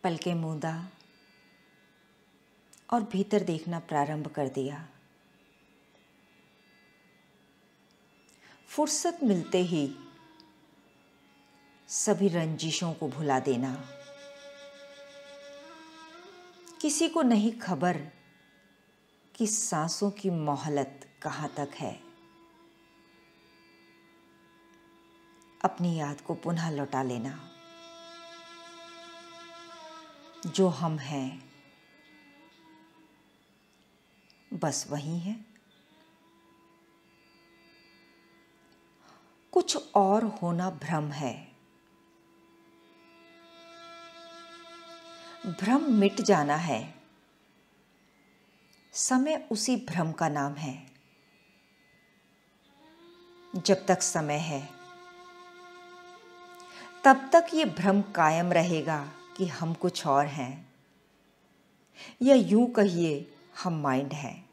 पलकें मूंदा और भीतर देखना प्रारंभ कर दिया। फुर्सत मिलते ही सभी रंजिशों को भुला देना। किसी को नहीं खबर कि सांसों की मोहलत कहाँ तक है। अपनी याद को पुनः लौटा लेना। जो हम हैं बस वही है, कुछ और होना भ्रम है। भ्रम मिट जाना है, समय उसी भ्रम का नाम है। जब तक समय है तब तक ये भ्रम कायम रहेगा कि हम कुछ और हैं, या यूं कहिए हम माइंड हैं।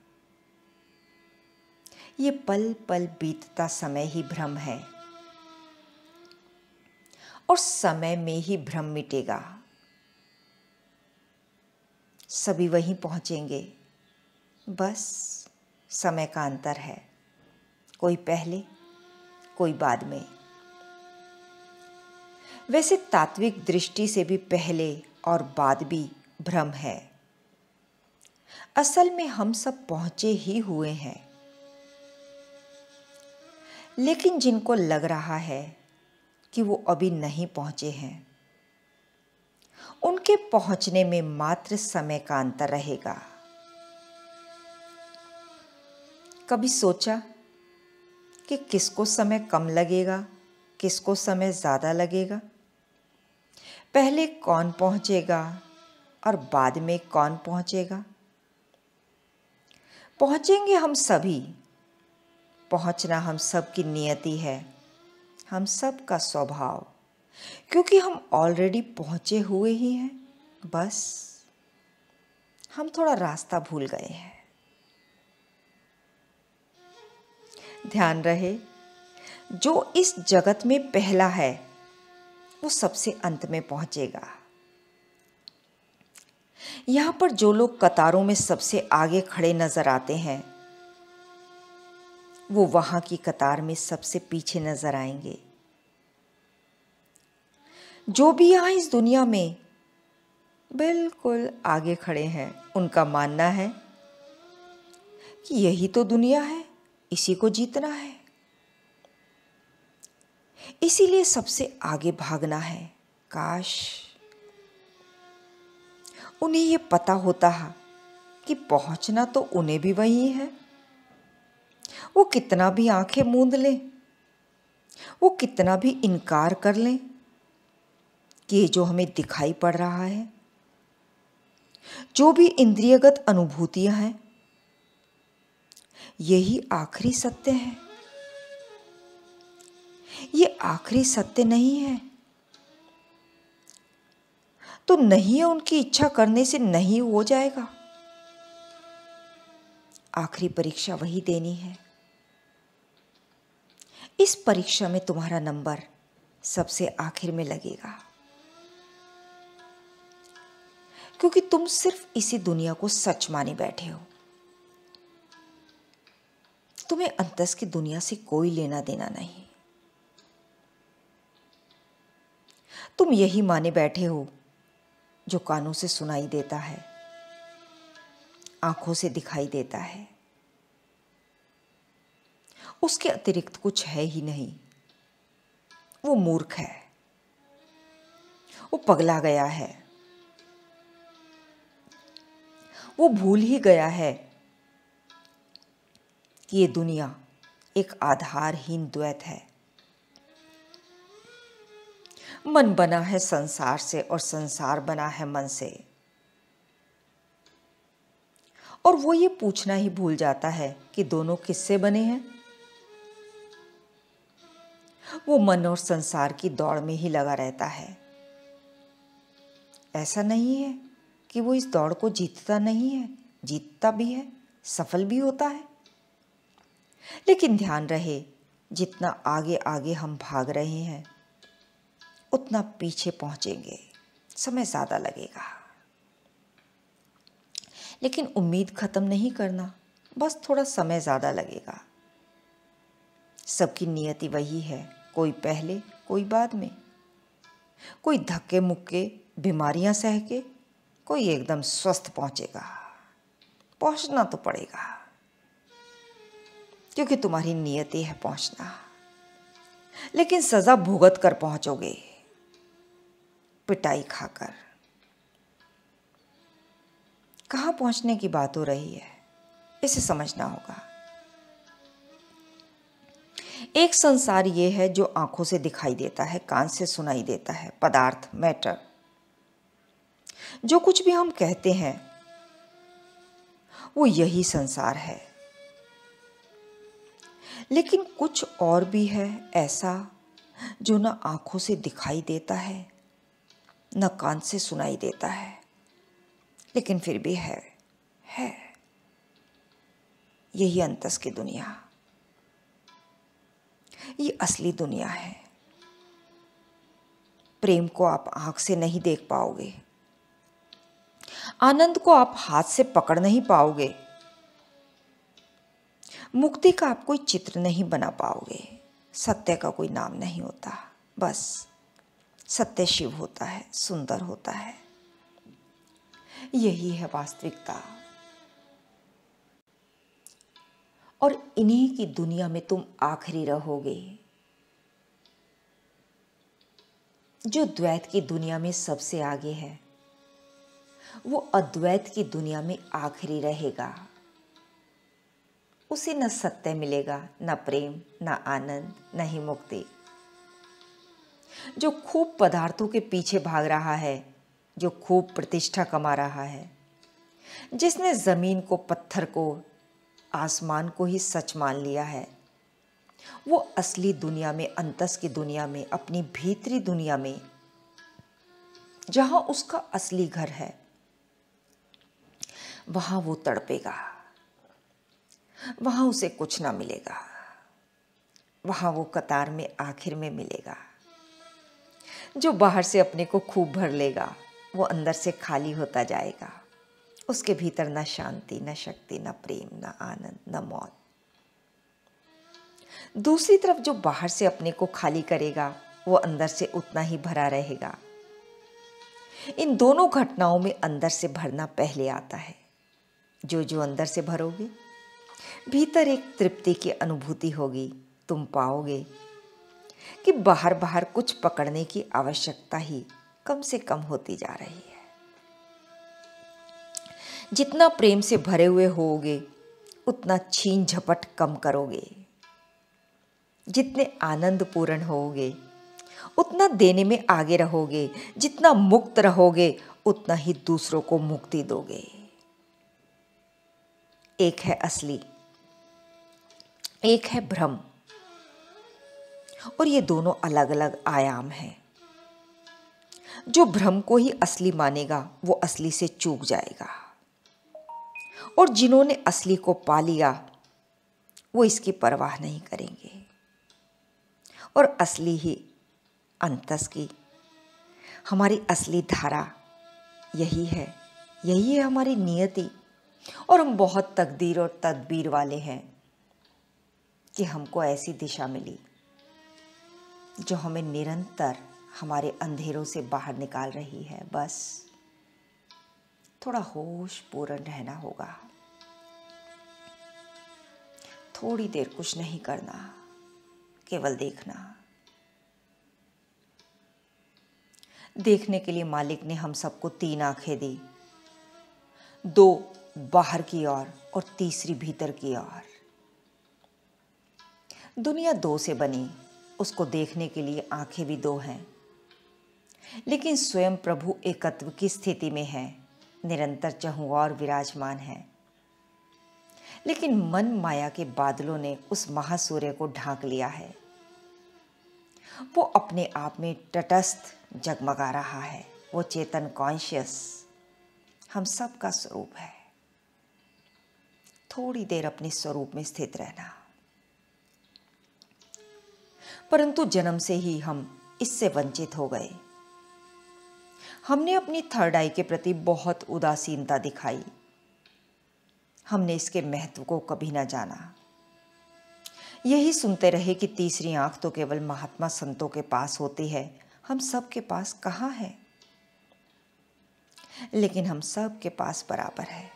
ये पल पल बीतता समय ही भ्रम है और समय में ही भ्रम मिटेगा। सभी वहीं पहुंचेंगे, बस समय का अंतर है, कोई पहले कोई बाद में। वैसे तात्विक दृष्टि से भी पहले और बाद भी भ्रम है। असल में हम सब पहुंचे ही हुए हैं, लेकिन जिनको लग रहा है कि वो अभी नहीं पहुंचे हैं, उनके पहुंचने में मात्र समय का अंतर रहेगा। कभी सोचा कि किसको समय कम लगेगा, किसको समय ज़्यादा लगेगा? पहले कौन पहुंचेगा और बाद में कौन पहुंचेगा? पहुंचेंगे हम सभी। पहुंचना हम सब की नियति है, हम सब का स्वभाव, क्योंकि हम ऑलरेडी पहुंचे हुए ही हैं। बस हम थोड़ा रास्ता भूल गए हैं। ध्यान रहे, जो इस जगत में पहला है वो सबसे अंत में पहुंचेगा। यहां पर जो लोग कतारों में सबसे आगे खड़े नजर आते हैं, वो वहां की कतार में सबसे पीछे नजर आएंगे। जो भी यहां इस दुनिया में बिल्कुल आगे खड़े हैं, उनका मानना है कि यही तो दुनिया है, इसी को जीतना है, इसीलिए सबसे आगे भागना है। काश उन्हें ये पता होता है कि पहुंचना तो उन्हें भी वही है। वो कितना भी आंखें मूंद लें, वो कितना भी इनकार कर लें कि ये जो हमें दिखाई पड़ रहा है, जो भी इंद्रियगत अनुभूतियां हैं, यही आखिरी सत्य है। ये आखिरी सत्य नहीं है तो नहीं है, उनकी इच्छा करने से नहीं हो जाएगा। आखिरी परीक्षा वही देनी है। इस परीक्षा में तुम्हारा नंबर सबसे आखिर में लगेगा, क्योंकि तुम सिर्फ इसी दुनिया को सच माने बैठे हो। तुम्हें अंतस की दुनिया से कोई लेना देना नहीं। तुम यही माने बैठे हो जो कानों से सुनाई देता है, आंखों से दिखाई देता है। उसके अतिरिक्त कुछ है ही नहीं। वो मूर्ख है, वो पगला गया है, वो भूल ही गया है कि ये दुनिया एक आधारहीन द्वैत है। मन बना है संसार से और संसार बना है मन से, और वो ये पूछना ही भूल जाता है कि दोनों किससे बने हैं। वो मन और संसार की दौड़ में ही लगा रहता है। ऐसा नहीं है कि वो इस दौड़ को जीतता नहीं है, जीतता भी है, सफल भी होता है। लेकिन ध्यान रहे, जितना आगे आगे हम भाग रहे हैं, उतना पीछे पहुंचेंगे, समय ज़्यादा लगेगा, लेकिन उम्मीद ख़त्म नहीं करना, बस थोड़ा समय ज़्यादा लगेगा। सबकी नियति वही है, कोई पहले कोई बाद में, कोई धक्के मुक्के बीमारियां सह के, कोई एकदम स्वस्थ पहुंचेगा। पहुंचना तो पड़ेगा, क्योंकि तुम्हारी नियति है पहुंचना, लेकिन सजा भुगत कर पहुंचोगे, पिटाई खाकर। कहाँ पहुंचने की बात हो रही है, इसे समझना होगा। एक संसार ये है जो आंखों से दिखाई देता है, कान से सुनाई देता है, पदार्थ, मैटर, जो कुछ भी हम कहते हैं वो यही संसार है। लेकिन कुछ और भी है ऐसा जो न आंखों से दिखाई देता है, न कान से सुनाई देता है, लेकिन फिर भी है यही अंतस की दुनिया, ये असली दुनिया है। प्रेम को आप आंख से नहीं देख पाओगे, आनंद को आप हाथ से पकड़ नहीं पाओगे, मुक्ति का आप कोई चित्र नहीं बना पाओगे, सत्य का कोई नाम नहीं होता, बस सत्य शिव होता है, सुंदर होता है। यही है वास्तविकता। और इन्हीं की दुनिया में तुम आखिरी रहोगे। जो द्वैत की दुनिया में सबसे आगे है, वो अद्वैत की दुनिया में आखिरी रहेगा। उसे न सत्य मिलेगा, न प्रेम, न आनंद, न ही मुक्ति। जो खूब पदार्थों के पीछे भाग रहा है, जो खूब प्रतिष्ठा कमा रहा है, जिसने जमीन को, पत्थर को, आसमान को ही सच मान लिया है, वो असली दुनिया में, अंतस की दुनिया में, अपनी भीतरी दुनिया में, जहां उसका असली घर है, वहां वो तड़पेगा, वहां उसे कुछ ना मिलेगा, वहां वो कतार में आखिर में मिलेगा। जो बाहर से अपने को खूब भर लेगा, वो अंदर से खाली होता जाएगा। उसके भीतर न शांति, न शक्ति, न प्रेम, न आनंद, न मौत। दूसरी तरफ जो बाहर से अपने को खाली करेगा, वो अंदर से उतना ही भरा रहेगा। इन दोनों घटनाओं में अंदर से भरना पहले आता है। जो अंदर से भरोगे, भीतर एक तृप्ति की अनुभूति होगी। तुम पाओगे कि बाहर बाहर कुछ पकड़ने की आवश्यकता ही कम से कम होती जा रही है। जितना प्रेम से भरे हुए होगे, उतना छीन झपट कम करोगे। जितने आनंद पूर्ण होगे, उतना देने में आगे रहोगे। जितना मुक्त रहोगे, उतना ही दूसरों को मुक्ति दोगे। एक है असली, एक है भ्रम, और ये दोनों अलग अलग आयाम हैं। जो भ्रम को ही असली मानेगा, वो असली से चूक जाएगा, और जिन्होंने असली को पा लिया, वो इसकी परवाह नहीं करेंगे। और असली ही अंतस की, हमारी असली धारा यही है हमारी नियति। और हम बहुत तकदीर और तदबीर वाले हैं कि हमको ऐसी दिशा मिली जो हमें निरंतर हमारे अंधेरों से बाहर निकाल रही है। बस थोड़ा होश पूर्ण रहना होगा। थोड़ी देर कुछ नहीं करना, केवल देखना। देखने के लिए मालिक ने हम सबको 3 आंखें दी, 2 बाहर की ओर और तीसरी भीतर की ओर। दुनिया 2 से बनी, उसको देखने के लिए आंखें भी 2 हैं, लेकिन स्वयं प्रभु एकत्व की स्थिति में है, निरंतर चहुओर विराजमान है। लेकिन मन माया के बादलों ने उस महासूर्य को ढांक लिया है। वो अपने आप में तटस्थ जगमगा रहा है। वो चेतन, कॉन्शियस हम सब का स्वरूप है। थोड़ी देर अपने स्वरूप में स्थित रहना। परंतु जन्म से ही हम इससे वंचित हो गए। हमने अपनी थर्ड आई के प्रति बहुत उदासीनता दिखाई। हमने इसके महत्व को कभी ना जाना। यही सुनते रहे कि तीसरी आंख तो केवल महात्मा संतों के पास होती है, हम सब के पास कहाँ है। लेकिन हम सब के पास बराबर है।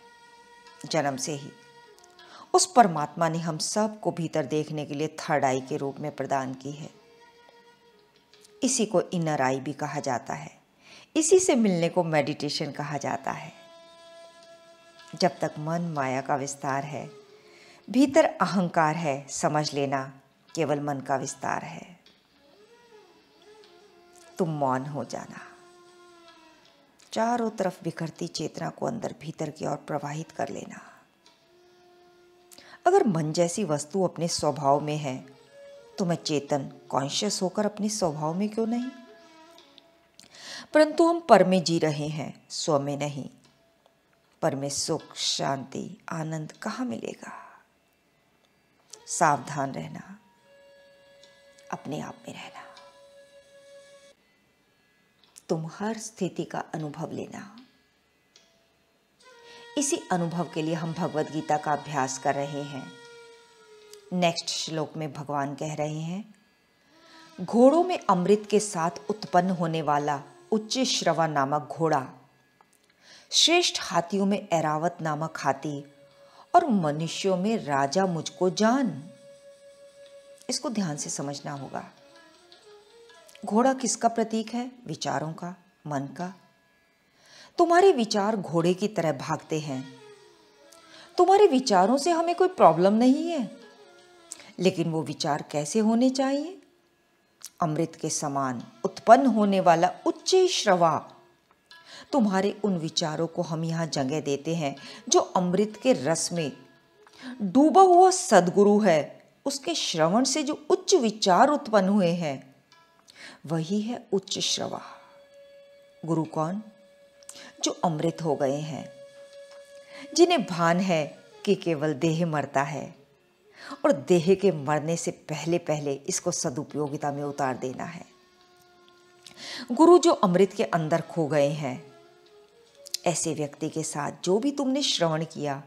जन्म से ही उस परमात्मा ने हम सब को भीतर देखने के लिए थर्ड आई के रूप में प्रदान की है। इसी को इनर आई भी कहा जाता है। इसी से मिलने को मेडिटेशन कहा जाता है। जब तक मन माया का विस्तार है, भीतर अहंकार है, समझ लेना केवल मन का विस्तार है। तुम मौन हो जाना। चारों तरफ बिखरती चेतना को अंदर भीतर की ओर प्रवाहित कर लेना। अगर मन जैसी वस्तु अपने स्वभाव में है तो मैं चेतन कॉन्शियस होकर अपने स्वभाव में क्यों नहीं। परंतु हम पर में जी रहे हैं, स्व में नहीं। पर में सुख, शांति, आनंद कहाँ मिलेगा। सावधान रहना, अपने आप में रहना। तुम हर स्थिति का अनुभव लेना। इसी अनुभव के लिए हम भगवद गीता का अभ्यास कर रहे हैं। नेक्स्ट श्लोक में भगवान कह रहे हैं, घोड़ों में अमृत के साथ उत्पन्न होने वाला उच्च श्रवा नामक घोड़ा, श्रेष्ठ हाथियों में ऐरावत नामक हाथी और मनुष्यों में राजा मुझको जान। इसको ध्यान से समझना होगा। घोड़ा किसका प्रतीक है? विचारों का, मन का। तुम्हारे विचार घोड़े की तरह भागते हैं। तुम्हारे विचारों से हमें कोई प्रॉब्लम नहीं है, लेकिन वो विचार कैसे होने चाहिए? अमृत के समान उत्पन्न होने वाला उच्च श्रवा। तुम्हारे उन विचारों को हम यहाँ जगह देते हैं जो अमृत के रस में डूबा हुआ सद्गुरु है। उसके श्रवण से जो उच्च विचार उत्पन्न हुए हैं वही है उच्च श्रवा। गुरु कौन? जो अमृत हो गए हैं, जिन्हें भान है कि केवल देह मरता है और देह के मरने से पहले पहले इसको सदुपयोगिता में उतार देना है। गुरु जो अमृत के अंदर खो गए हैं, ऐसे व्यक्ति के साथ जो भी तुमने श्रवण किया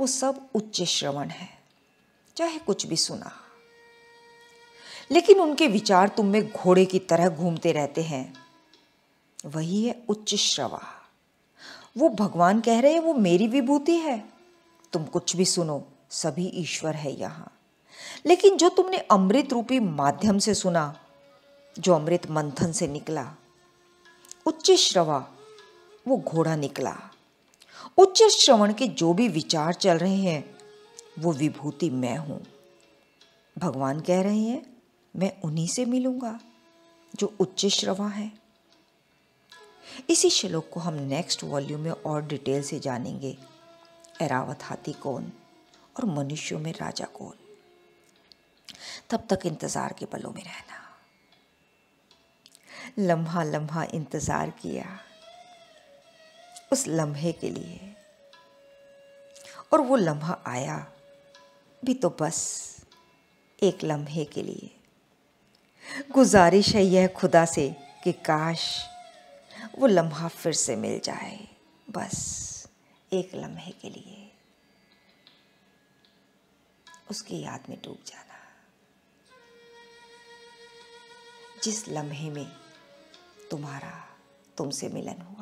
वो सब उच्च श्रवण है। चाहे कुछ भी सुना, लेकिन उनके विचार तुम में घोड़े की तरह घूमते रहते हैं, वही है उच्च श्रवा। वो भगवान कह रहे हैं वो मेरी विभूति है। तुम कुछ भी सुनो, सभी ईश्वर है यहाँ। लेकिन जो तुमने अमृत रूपी माध्यम से सुना, जो अमृत मंथन से निकला, उच्च श्रवा, वो घोड़ा निकला। उच्च श्रवण के जो भी विचार चल रहे हैं वो विभूति मैं हूं। भगवान कह रहे हैं मैं उन्हीं से मिलूंगा जो उच्च श्रवा है। इसी श्लोक को हम नेक्स्ट वॉल्यूम में और डिटेल से जानेंगे। ऐरावत हाथी कौन और मनुष्यों में राजा कौन। तब तक इंतजार के पलों में रहना। लम्हा लम्हा इंतजार किया उस लम्हे के लिए, और वो लम्हा आया भी तो बस एक लम्हे के लिए। गुजारिश है यह खुदा से कि काश वो लम्हा फिर से मिल जाए, बस एक लम्हे के लिए। उसकी याद में डूब जाना, जिस लम्हे में तुम्हारा तुमसे मिलन हुआ।